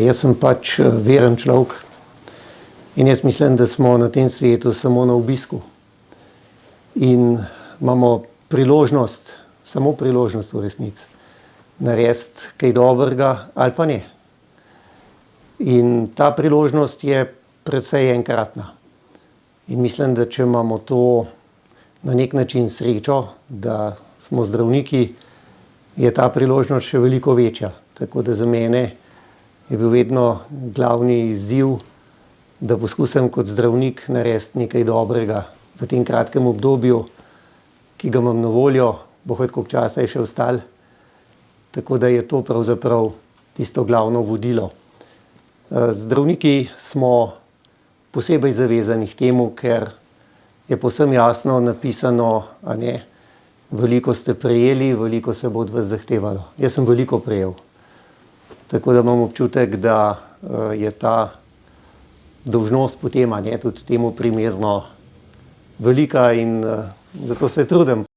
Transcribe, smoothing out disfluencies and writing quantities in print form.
Jaz sem pač veren človek in jaz mislim, da smo na tem svetu samo na obisku. In imamo priložnost, samo priložnost v resnici, narediti kaj dobrega ali pa ne. In ta priložnost je precej enkratna. In mislim, da če imamo to na nek način srečo, da smo zdravniki, je ta priložnost še veliko večja. Tako da za mene je bil vedno glavni izziv, da poskusim kot zdravnik narediti nekaj dobrega v tem kratkem obdobju, ki ga imam na voljo, bog ve, koliko časa je še ostalo. Tako da je to pravzaprav tisto glavno vodilo. Zdravniki smo posebej zavezani k temu, ker je povsem jasno napisano, veliko ste prejeli, veliko se bo od vas zahtevalo. Jaz sem veliko prejel. Tako da imam občutek, da je ta dolžnost potem tudi temu primerno velika in zato se trudim.